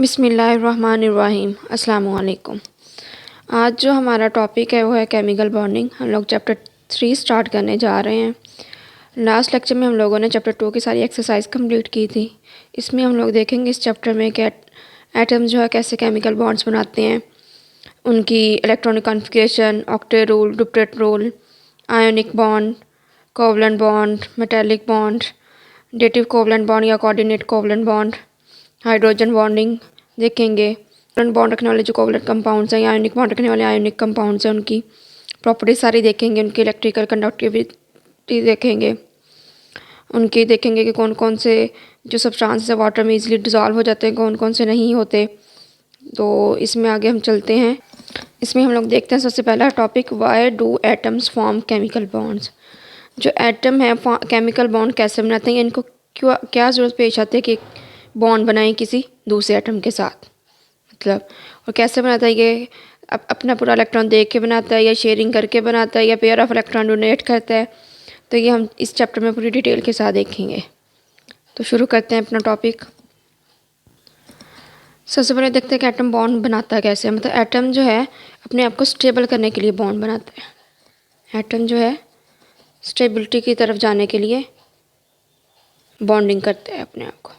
बिस्मिल्लाहिर्रहमानिर्रहीम। अस्सलाम वालेकुम। आज जो हमारा टॉपिक है वो है केमिकल बॉन्डिंग। हम लोग चैप्टर 3 स्टार्ट करने जा रहे हैं। लास्ट लेक्चर में हम लोगों ने चैप्टर 2 की सारी एक्सरसाइज कंप्लीट की थी। इसमें हम लोग देखेंगे इस चैप्टर में कि एटम जो है कैसे केमिकल बॉन्ड्स बनाते हैं, उनकी electronic configuration, octet rule, duplet rule, ionic bond, covalent bond, metallic bond, dative covalent bond या coordinate covalent bond, hydrogen bonding देखेंगे। कोवलेंट बॉन्ड रखने वाले जो कोवलेंट कंपाउंड्स हैं या आयोनिक बॉन्ड रखने वाले आयोनिक कंपाउंड्स हैं, उनकी प्रॉपर्टीज सारी देखेंगे। उनकी इलेक्ट्रिकल कंडक्टिविटी देखेंगे। उनकी देखेंगे कि कौन कौन से जो सब्सटेंसेस है वाटर में इजीली डिज़ोल्व हो जाते हैं, कौन कौन से नहीं होते। तो इसमें आगे हम चलते हैं। इसमें हम लोग देखते हैं सबसे पहला topic, Y do atoms form chemical bonds. जो एटम है केमिकल बॉन्ड कैसे बनाते हैं, इनको क्यों क्या ज़रूरत पेश आती है कि बॉन्ड बनाएं किसी दूसरे एटम के साथ, मतलब और कैसे बनाता है ये अपना पूरा इलेक्ट्रॉन देख के बनाता है या शेयरिंग करके बनाता है या पेयर ऑफ इलेक्ट्रॉन डोनेट करता है। तो ये हम इस चैप्टर में पूरी डिटेल के साथ देखेंगे। तो शुरू करते हैं अपना टॉपिक। सबसे पहले देखते हैं कि एटम बॉन्ड बनाता है कैसे। मतलब एटम जो है अपने आप को स्टेबल करने के लिए बॉन्ड बनाता है। एटम जो है स्टेबिलिटी की तरफ जाने के लिए बॉन्डिंग करते हैं अपने आप को।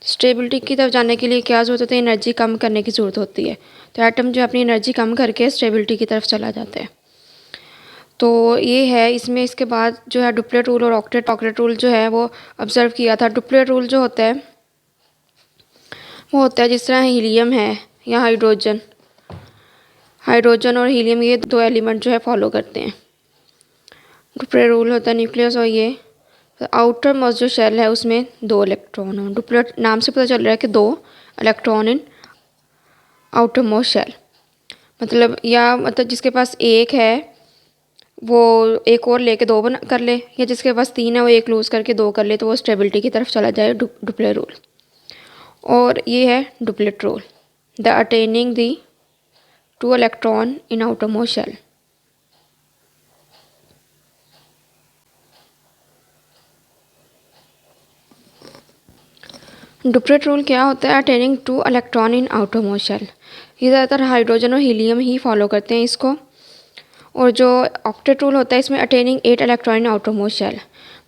स्टेबिलिटी की तरफ जाने के लिए क्या ज़रूरत होती है, एनर्जी कम करने की ज़रूरत होती है। तो एटम जो अपनी एनर्जी कम करके स्टेबिलिटी की तरफ चला जाता है। तो ये है इसमें। इसके बाद जो है डुप्लेट रूल और ऑक्टेट रूल जो है वो ऑब्जर्व किया था। डुप्लेट रूल जो होता है वो होता है जिस तरह हीलियम है या हाइड्रोजन और हीलियम, ये दो एलिमेंट जो है फॉलो करते हैं। डुप्लेट रूल होता है न्यूक्लियस और ये आउटर मोस्ट जो शेल है उसमें 2 इलेक्ट्रॉन हो। डुप्लेट नाम से पता चल रहा है कि 2 electron in outermost shell, मतलब जिसके पास एक है वो एक और लेके 2 बना कर ले, या जिसके पास 3 है वो एक लूज़ करके 2 कर ले, तो वो स्टेबिलिटी की तरफ चला जाए। Duplet rule. और ये है duplet rule, the attaining the 2 electron in outermost shell. Duplet rule क्या होता है, attaining 2 electron in outermost shell. ये ज़्यादातर हाइड्रोजन और हीलियम ही फॉलो करते हैं इसको। और जो ऑक्टेट रूल होता है इसमें attaining 8 electron in outermost shell.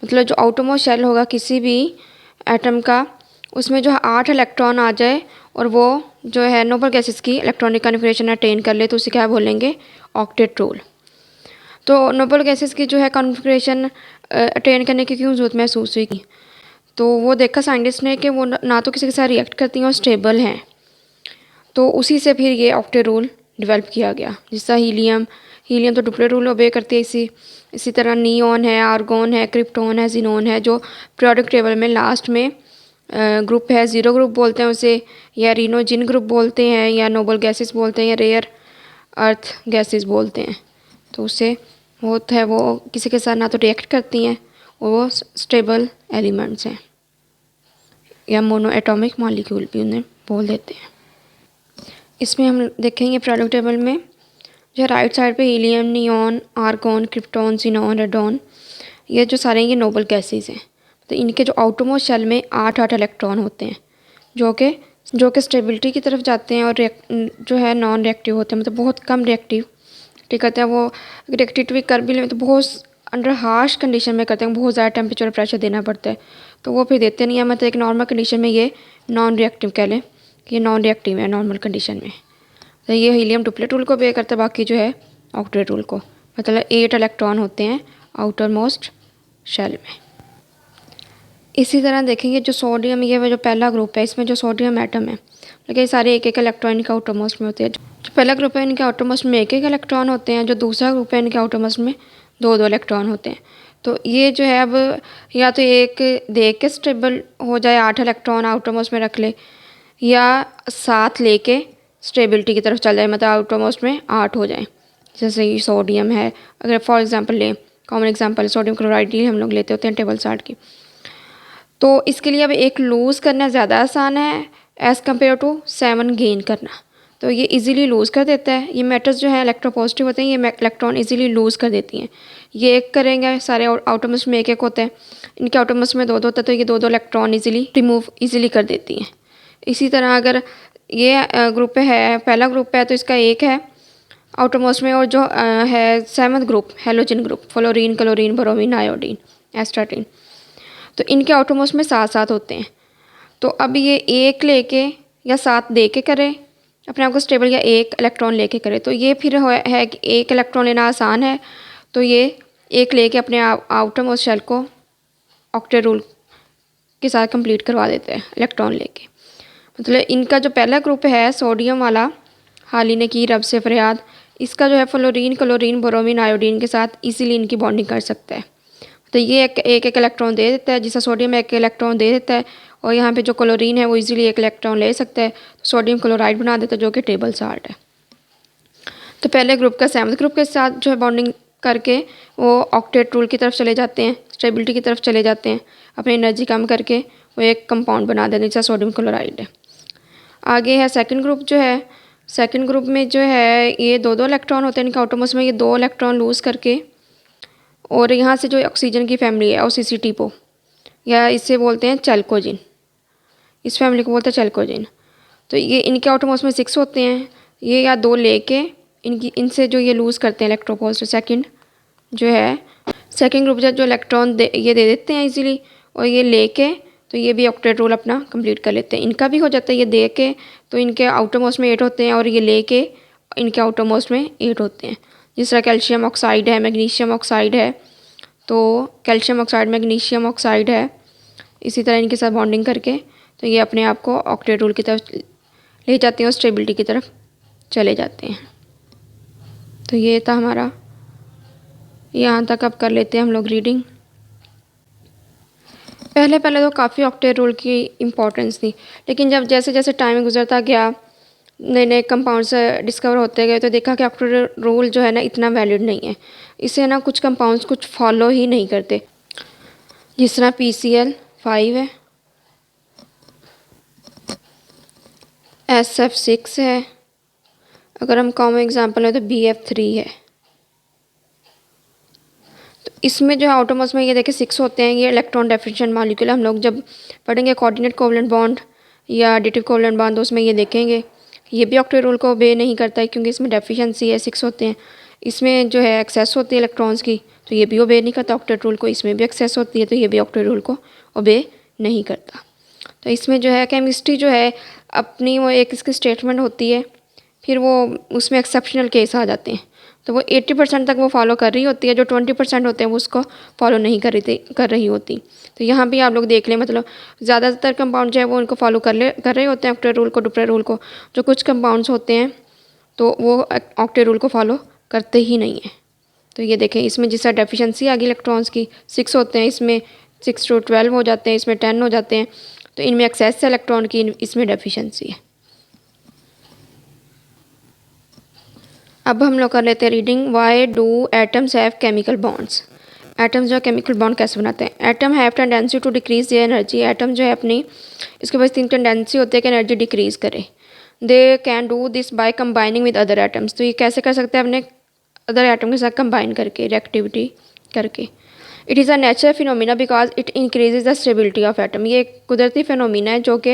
मतलब जो आउटर मोस्ट शेल होगा किसी भी एटम का, उसमें जो 8 इलेक्ट्रॉन आ जाए और वो जो है नोबल गैसेस की इलेक्ट्रॉनिक कॉन्फ़िगरेशन अटेन कर ले, तो उसे क्या बोलेंगे, ऑक्टेट रूल। तो नोबल गैसेस की जो है कॉन्फ़िगरेशन अटेन करने की क्यों ज़रूरत महसूस हुई, तो वो देखा साइंटिस्ट ने कि वो ना तो किसी के साथ रिएक्ट करती हैं और स्टेबल हैं। तो उसी से फिर ये ऑक्टेट रूल डेवलप किया गया। जिसका हीलियम तो डुप्लेट रूल ओबे करती है। इसी तरह नियॉन है, आर्गॉन है, क्रिप्टॉन है, जिनोन है, जो पीरियोडिक टेबल में लास्ट में ग्रुप है, ज़ीरो ग्रुप बोलते हैं उसे, या रिनोजिन ग्रुप बोलते हैं, या नोबल गैसेस बोलते हैं, या रेयर अर्थ गैसेस बोलते हैं। तो उससे होता है वो किसी के साथ ना तो रिएक्ट करती हैं और वो स्टेबल एलिमेंट्स हैं, या मोनो एटॉमिक मॉलिक्यूल भी उन्हें बोल देते हैं। इसमें हम देखेंगे पीरियोडिक टेबल में जो राइट साइड पे helium, neon, argon, krypton, xenon, radon, ये जो सारे ये नोबल गैसेस हैं। तो इनके जो आउटरमोस्ट शेल में 8 इलेक्ट्रॉन होते हैं जो कि स्टेबिलिटी की तरफ जाते हैं, और जो है नॉन रिएक्टिव होते हैं, मतलब बहुत कम रिएक्टिव ठीक करते हैं। वो रिएक्टिविटी कर भी लें तो बहुत अंडर हार्श कंडीशन में करते हैं, बहुत ज़्यादा टेम्परेचर और प्रेशर देना पड़ता है, तो वो फिर देते नहीं है। मतलब एक नॉर्मल कंडीशन में ये नॉन रिएक्टिव कह लें कि ये नॉन रिएक्टिव है नॉर्मल कंडीशन में। तो ये हीलियम डुप्लेट रूल को बे करता है, बाकी जो है ऑक्टेट रूल को। मतलब 8 इलेक्ट्रॉन होते हैं आउटर मोस्ट शेल में। इसी तरह देखेंगे जो सोडियम, ये जो पहला ग्रुप है इसमें जो सोडियम एटम है, लेकिन सारे एक इलेक्ट्रॉन इनके आउटर मोस्ट में होते हैं। जो पहला ग्रुप है इनके आउटर मोस्ट में एक इलेक्ट्रॉन होते हैं, जो दूसरा ग्रुप है इनके आउटर मोस्ट में 2 इलेक्ट्रॉन होते हैं। तो ये जो है अब या तो एक देख के स्टेबल हो जाए, 8 इलेक्ट्रॉन आउटर मोस्ट में रख ले, या 7 लेके स्टेबिलिटी की तरफ चल जाए, मतलब आउटर मोस्ट में 8 हो जाए। जैसे ये सोडियम है, अगर फॉर एग्जांपल लें, कॉमन एग्जांपल सोडियम क्लोराइड ही हम लोग लेते होते हैं टेबल चार्ट की। तो इसके लिए अब एक लूज़ करना ज़्यादा आसान है एज़ कम्पेयर टू 7 गेन करना। तो ये इजीली लूज़ कर देता है। ये मेटल्स जो है इलेक्ट्रोपॉजिटिव होते हैं, ये इलेक्ट्रॉन इजीली लूज़ कर देती हैं। ये एक करेंगे, सारे आउटरमोस्ट में एक होता है, इनके आउटरमोस्ट में 2 होता है, तो ये 2 इलेक्ट्रॉन इजीली रिमूव इजीली कर देती हैं। इसी तरह अगर ये ग्रुप है, पहला ग्रुप है तो इसका एक है आउटरमोस्ट में, और जो है seventh group halogen group fluorine, chlorine, bromine, iodine, astatine, तो इनके आउटरमोस्ट में 7 होते हैं। तो अब ये एक लेके या 7 दे के करें अपने आप को स्टेबल, या एक इलेक्ट्रॉन लेके करें, तो ये फिर है कि एक इलेक्ट्रॉन लेना आसान है, तो ये एक लेके अपने आउटरमोस्ट शेल को ऑक्टेट रूल के साथ कंप्लीट करवा देते हैं इलेक्ट्रॉन लेके। मतलब इनका जो पहला ग्रुप है सोडियम वाला, हाल ही ने की रब से फरियाद, इसका जो है फ्लोरीन, क्लोरीन, ब्रोमीन, आयोडीन के साथ इजीली इनकी बॉन्डिंग कर सकता है। तो ये एक इलेक्ट्रॉन दे देता है, जिसका सोडियम एक इलेक्ट्रॉन दे देता है, और यहाँ पे जो क्लोरीन है वो इजीली एक इलेक्ट्रॉन ले सकता है, तो सोडियम क्लोराइड बना देता है जो कि टेबल साल्ट है। तो पहले ग्रुप का सेवंथ ग्रुप के साथ जो है बॉन्डिंग करके वो ऑक्टेट रूल की तरफ चले जाते हैं, स्टेबिलिटी की तरफ चले जाते हैं, अपनी एनर्जी कम करके वो एक कंपाउंड बना देते हैं, जैसा सोडियम क्लोराइड है। आगे है सेकंड ग्रुप, जो है सेकंड ग्रुप में जो है ये 2 इलेक्ट्रॉन होते हैं इनके आउटरमोस्ट में, ये 2 इलेक्ट्रॉन लूज़ करके, और यहाँ से जो ऑक्सीजन की फैमिली है OCC-TPO, या इसे बोलते हैं चैल्कोजिन, इस फैमिली को बोलते हैं चैल्कोजिन। तो ये इनके आउटरमोस्ट में 6 होते हैं, ये या 2 लेके इनसे जो ये लूज़ करते हैं इलेक्ट्रोपोस्ट, सेकंड जो है सेकंड ग्रुप जो इलेक्ट्रॉन ये दे देते हैं इजीली, और ये लेके तो ये भी ऑक्टेट रूल अपना कंप्लीट कर लेते हैं। इनका भी हो जाता है ये दे के, तो इनके आउटरमोस्ट में 8 होते हैं, और ये लेके इनके आउटरमोस्ट में 8 होते हैं। जिस तरह कैल्शियम ऑक्साइड है, मैग्नीशियम ऑक्साइड है, तो कैल्शियम ऑक्साइड, मैग्नीशियम ऑक्साइड है, इसी तरह इनके साथ बॉन्डिंग करके तो ये अपने आप को ऑक्टेट रूल की तरफ ले जाते हैं और स्टेबिलिटी की तरफ चले जाते हैं। तो ये था हमारा, यहाँ तक अब कर लेते हैं हम लोग रीडिंग। पहले तो काफ़ी ऑक्टेट रूल की इम्पोर्टेंस थी, लेकिन जब जैसे जैसे टाइम गुजरता गया, नए नए कंपाउंड्स डिस्कवर होते गए, तो देखा कि ऑक्टेट रूल जो है ना इतना वैलिड नहीं है। इसे ना कुछ कंपाउंड्स कुछ फॉलो ही नहीं करते, जिस तरह PCl5 है, SF6 है, अगर हम कॉमन एग्जांपल है तो BF3 है। तो इसमें जो आउटरमोस्ट में ये देखिए 6 होते हैं, ये इलेक्ट्रॉन डेफिशिएंट मॉलिक्यूल। हम लोग जब पढ़ेंगे कोऑर्डिनेट कोवलेंट बॉन्ड या एडिटिव कोवलेंट बॉन्ड, तो उसमें ये देखेंगे ये भी ऑक्टेट रूल को ओबे नहीं करता है, क्योंकि इसमें डेफिशिएंसी है, 6 होते हैं। इसमें जो है एक्सेस होती है इलेक्ट्रॉन्स की, तो ये भी ओबे नहीं करता ऑक्टेट रूल को। इसमें भी एक्सेस होती है, तो ये भी ऑक्टेट रूल को ओबे नहीं करता। तो इसमें जो है केमिस्ट्री जो है अपनी वो एक इसकी स्टेटमेंट होती है, फिर वो उसमें एक्सेप्शनल केस आ जाते हैं, तो वो 80% तक वो फॉलो कर रही होती है, जो 20% होते हैं वो उसको फॉलो नहीं कर रही होती। तो यहाँ भी आप लोग देख लें, मतलब ज़्यादातर कंपाउंड जो है वो उनको फॉलो कर रहे होते हैं ऑक्टेट रूल को, डुप्रेट रूल को। जो कुछ कंपाउंड्स होते हैं तो वो ऑक्टेट रूल को फॉलो करते ही नहीं हैं। तो ये देखें, इसमें जिस तरह डेफिशिएंसी आ गई इलेक्ट्रॉन्स की, 6 होते हैं, इसमें 6 to 12 हो जाते हैं, इसमें 10 हो जाते हैं। तो इनमें एक्सेस है इलेक्ट्रॉन की, इसमें डेफिशिएंसी है। अब हम लोग कर लेते हैं reading. Why do atoms have chemical bonds. Atoms जो केमिकल बॉन्ड कैसे बनाते हैं। Atom have tendency to decrease their energy. Atom जो है अपनी, इसके पास 3 टेंडेंसी होते हैं कि एनर्जी डिक्रीज करे। They can do this by combining with other atoms. तो ये कैसे कर सकते हैं, अपने अदर एटम के साथ कंबाइन करके, रिएक्टिविटी करके। It is a natural phenomena because it increases the stability of atom. ये एक कुदरती फिनोमिना है जो कि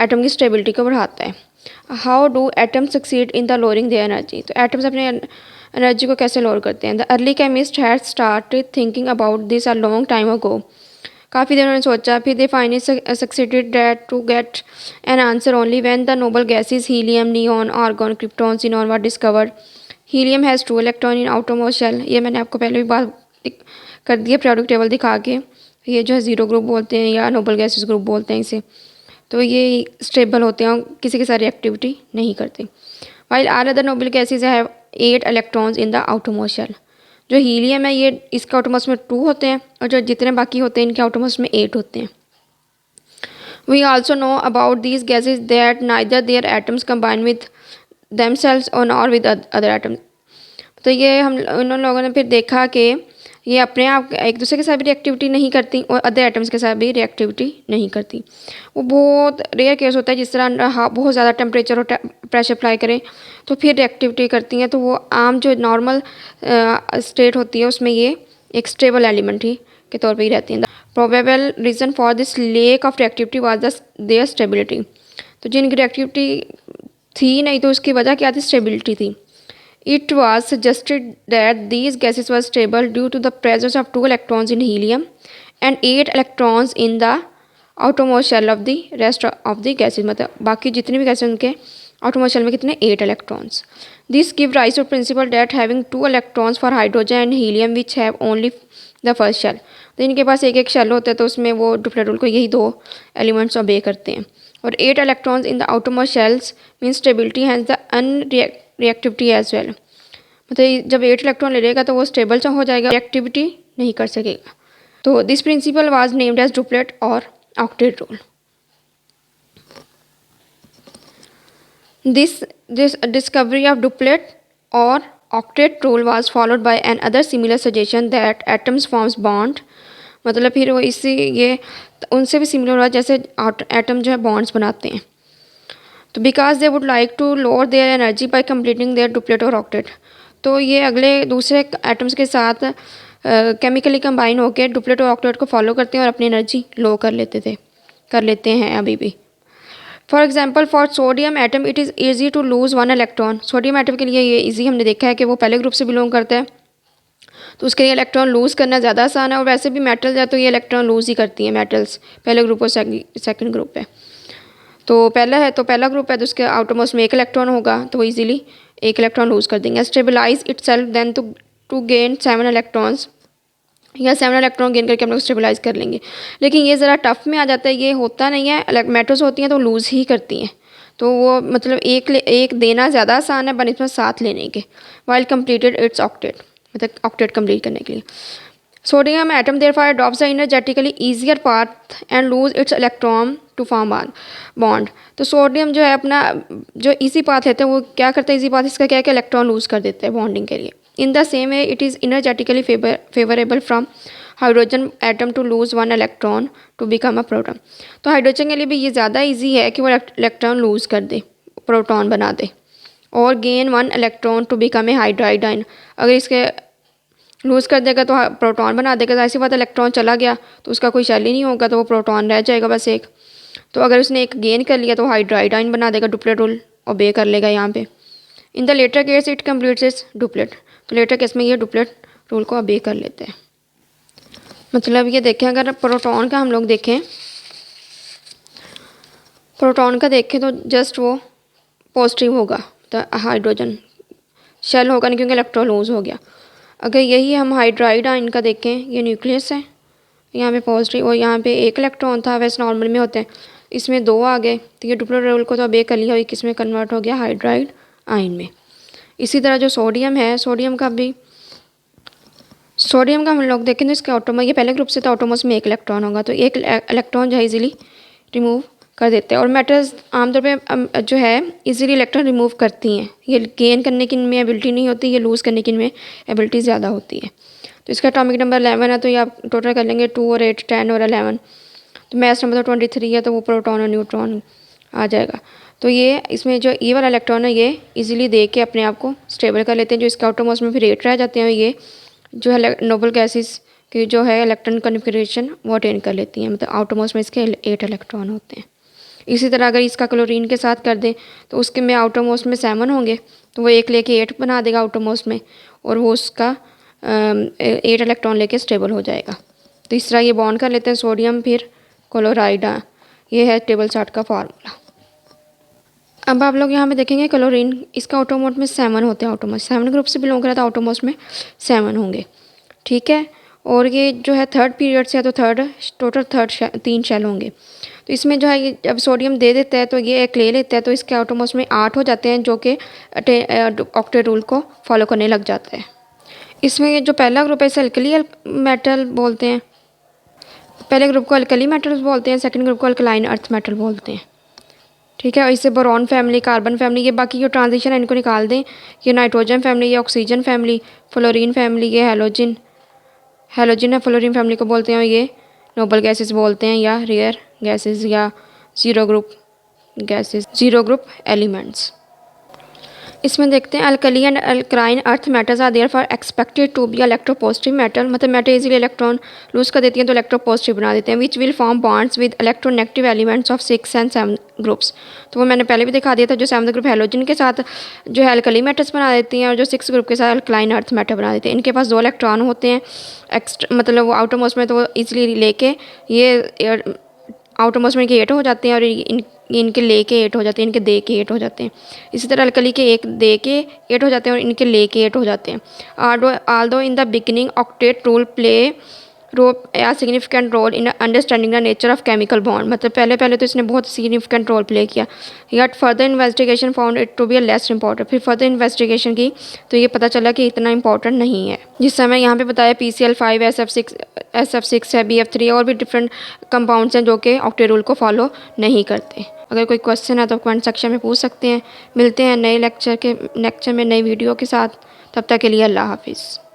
एटम की स्टेबिलिटी को बढ़ाता है। How do atoms succeed in the lowering their energy. तो एटम्स अपने एनर्जी को कैसे लोअर करते हैं। The early chemist had started thinking about this a long time ago. काफ़ी देर उन्होंने सोचा, फिर they finally succeeded that to get an answer only when the noble gases helium, neon, argon, krypton, xenon were discovered. Helium has 2 electron in outermost shell. ये मैंने आपको पहले भी बात कर दी है periodic टेबल दिखा के। ये जो है 0 ग्रुप बोलते हैं या नोबल गैसेस ग्रुप बोलते हैं इसे। तो ये स्टेबल होते हैं, किसी के साथ रिएक्टिविटी नहीं करते। While are other noble gases have 8 electrons in the outermost shell. जो हीलियम है ये इसके आउटरमोस्ट में 2 होते हैं, और जो जितने बाकी होते हैं इनके आउटरमोस्ट में 8 होते हैं। We also know about these gases that neither their atoms combine with themselves और नॉर विद अदर एटम्स। तो ये हम उन लोगों ने फिर देखा कि ये अपने आप एक दूसरे के साथ भी रिएक्टिविटी नहीं करती और अदर एटम्स के साथ भी रिएक्टिविटी नहीं करती। वो बहुत रेयर केस होता है, जिस तरह बहुत ज़्यादा टेम्परेचर और प्रेशर अप्लाई करें तो फिर रिएक्टिविटी करती हैं। तो वो आम जो नॉर्मल स्टेट होती है उसमें ये एक स्टेबल एलिमेंट ही के तौर पर ही रहती हैं। The probable reason for this lake of reactivity was there stability. तो जिनकी रिएक्टिविटी थी नहीं, तो उसकी वजह क्या थी? स्टेबिलिटी थी। It was suggested that these gases were stable due to the presence of 2 electrons in helium and 8 electrons in the outermost shell of the rest of the gases। मतलब बाकी जितनी भी गैसें उनके outermost shell में कितने? 8 electrons। This give rise to principle that having 2 electrons for hydrogen and helium which have only the first shell। तो इनके पास एक एक शेल होता है, तो उसमें वो डुप्लेट रूल को यही दो एलिमेंट्स ओबे करते हैं। और 8 electrons in the outermost shells means stability hence the unreactivity as well। मतलब जब 8 इलेक्ट्रॉन ले लेगा तो वो स्टेबल हो जाएगा, रिएक्टिविटी नहीं कर सकेगा। तो this principle was named as duplet और octet rule. This discovery of duplet और octet rule was followed by an other similar suggestion that atoms forms bond. मतलब फिर वो इसी ये उनसे भी सिमिलर हुआ जैसे एटम जो है बॉन्ड्स बनाते हैं। तो because they would like to lower their energy by completing their duplet और ऑक्टेट। तो ये अगले दूसरे एटम्स के साथ केमिकली कंबाइन होकर डुप्लेट और ऑक्टेट को फॉलो करते हैं और अपनी एनर्जी लो कर लेते हैं अभी भी। For example for sodium atom it is easy to lose 1 electron. Sodium atom के लिए ये ईजी हमने देखा है कि वो पहले ग्रुप से बिलोंग करता है, तो उसके लिए इलेक्ट्रॉन लूज़ करना ज़्यादा आसान है। और वैसे भी मेटल्स है तो ये इलेक्ट्रॉन लूज़ ही करती हैं मेटल्स, पहले ग्रुप और सेकंड ग्रुप है। तो पहला ग्रुप है तो उसके आउटरमोस्ट में 1 इलेक्ट्रॉन होगा, तो वो इजीली 1 इलेक्ट्रॉन लूज़ कर देंगे। Stabilize itself then to gain 7 electrons, या 7 इलेक्ट्रॉन गेन करके हम लोग स्टेबलाइज कर लेंगे। लेकिन ये ज़रा टफ में आ जाता है, ये होता नहीं है। मेटल्स होती हैं तो लूज़ ही करती हैं, तो वो मतलब एक देना ज़्यादा आसान है बनस्पत 7 लेने के। वाइल कम्प्लीटेड इट्स ऑक्टेट, मतलब ऑक्टेट कम्प्लीट करने के लिए। Sodium atom therefore adopts the energetically easier path and lose its electron to form bond. तो सोडियम जो है अपना जो इजी पाथ लेते हैं वो क्या करता है, इजी पाथ इसका क्या है कि इलेक्ट्रॉन लूज कर देता है बॉन्डिंग के लिए। In the same way it is energetically favourable from hydrogen atom to lose 1 electron to become a proton. तो हाइड्रोजन के लिए भी ये ज़्यादा ईजी है कि वो इलेक्ट्रॉन लूज कर दे, प्रोटॉन बना दे, और gain 1 electron to become a hydride ion. अगर इसके लूज़ कर देगा तो प्रोटॉन बना देगा, तो ऐसी बात इलेक्ट्रॉन चला गया तो उसका कोई शेल ही नहीं होगा, तो वो प्रोटॉन रह जाएगा बस एक। तो अगर उसने एक गेन कर लिया तो हाइड्राइड आयन बना देगा, डुप्लेट रूल ओबे कर लेगा यहाँ पे। In the latter case it completes its duplet. तो लेटर केस में ये डुप्लेट रूल को ओबे कर लेते हैं। मतलब ये देखें, अगर प्रोटॉन का हम लोग देखें, प्रोटॉन का देखें तो जस्ट वो पॉजिटिव होगा, तो हाइड्रोजन शेल होगा नहीं क्योंकि इलेक्ट्रॉन लूज हो गया। अगर यही हम हाइड्राइड आयन का देखें, ये न्यूक्लियस है, यहाँ पे पॉजिटिव और यहाँ पे 1 इलेक्ट्रॉन था, वैसे नॉर्मल में होते हैं, इसमें 2 आ गए, तो ये डुप्लेट रूल को तो ओबे कर लिया, और किस में कन्वर्ट हो गया? हाइड्राइड आयन में। इसी तरह जो सोडियम है, सोडियम का हम लोग देखें तो इसके ऑटोमोस, ये पहले ग्रुप से तो ऑटोमोस में 1 इलेक्ट्रॉन होगा, तो 1 इलेक्ट्रॉन जो है इजीली रिमूव कर देते हैं। और मेटल्स आमतौर पे जो है इजीली इलेक्ट्रॉन रिमूव करती हैं, ये गेन करने की इनमें एबिलिटी नहीं होती, ये लूज़ करने की इनमें एबिलिटी ज़्यादा होती है। तो इसका एटॉमिक नंबर 11 है, तो ये आप टोटल कर लेंगे 2 और 8 10 और 11। तो मास नंबर तो 23 है, तो वो प्रोटॉन और न्यूट्रॉन आ जाएगा। तो ये इसमें जो ई वाला इलेक्ट्रॉन है ये इजीली दे के अपने आप को स्टेबल कर लेते हैं। जो इसके आउटरमोस्ट में फिर 8 रह जाते हैं, ये जो है नोबल गैसेस की जो है इलेक्ट्रॉन कन्फिगरेशन वो अटेन कर लेती हैं, मतलब आउटरमोस्ट में इसके 8 इलेक्ट्रॉन होते हैं। इसी तरह अगर इसका क्लोरीन के साथ कर दें तो उसके में आउटरमोस्ट में 7 होंगे, तो वो 1 लेके 8 बना देगा आउटरमोस्ट में, और वो उसका 8 इलेक्ट्रॉन लेके स्टेबल हो जाएगा। तो इस तरह ये बॉन्ड कर लेते हैं सोडियम फिर क्लोराइड। ये है टेबल चार्ट का फार्मूला। अब आप लोग यहाँ पे देखेंगे क्लोरीन, इसका आउटरमोस्ट में 7 होते हैं, आउटरमोस्ट 7 ग्रुप से बिलोंग कर रहा था, आउटरमोस्ट में 7 होंगे, ठीक है। और ये जो है थर्ड पीरियड से है, तो टोटल 3 शेल होंगे। तो इसमें जो है ये जब सोडियम दे देता है तो ये एक ले लेता है, तो इसके आउटरमोस्ट में 8 हो जाते हैं, जो कि ऑक्टेट रूल को फॉलो करने लग जाता है। इसमें ये जो पहला ग्रुप है इसे अल्कली मेटल बोलते हैं, पहले ग्रुप को अल्कली मेटल्स बोलते हैं, सेकंड ग्रुप को अल्कलाइन अर्थ मेटल बोलते हैं, ठीक है। और इससे बोरॉन फैमिली, कार्बन फैमिली, ये बाकी जो ट्रांजिशन है इनको निकाल दें, ये नाइट्रोजन फैमिली, ये ऑक्सीजन फैमिली, फ्लोरीन फैमिली, ये हैलोजन है, फ्लोरीन फैमिली को बोलते हैं। ये नोबल गैसेस बोलते हैं, या रेयर गैसेस, या zero group gases, zero group elements. इसमें देखते हैं alkali and alkaline earth metals are therefore expected to be electropositive metal, मतलब मेटल इजीली इलेक्ट्रॉन लूज कर देती हैं तो इलेक्ट्रोपॉजिटिव बना देते हैं, which will form bonds with electronegative elements of 6 and 7 groups. तो वो मैंने पहले भी दिखा दिया था, जो 7th ग्रुप हैलोजन के साथ जो है अल्कली मेटल्स बना देती हैं और जो 6th ग्रुप के साथ अल्कलाइन अर्थ मेटल बना देते हैं। इनके पास 2 इलेक्ट्रॉन होते हैं मतलब वो आउटरमोस्ट में, तो वो ईजिली लेके ये आउटरमोस्ट में इनके 8 हो जाते हैं और इनके ले के 8 हो जाते हैं, इनके दे के 8 हो जाते हैं। इसी तरह अल्कली के एक दे के 8 हो जाते हैं और इनके ले के 8 हो जाते हैं। Aldous in the beginning octet rule play a significant role in understanding the nature of chemical bond, मतलब पहले तो इसने बहुत significant role play किया, yet further investigation found it to be less important। फिर further investigation की तो ये पता चला कि इतना important नहीं है। जिस समय यहाँ पे बताया PCl5 SF6 है, BF3 और भी डिफरेंट कंपाउंड्स हैं जो कि ऑक्टेट रूल को फॉलो नहीं करते। अगर कोई क्वेश्चन है तो कमेंट सेक्शन में पूछ सकते हैं। मिलते हैं नए लेक्चर में नई वीडियो के साथ, तब तक के लिए अल्लाह हाफिज़।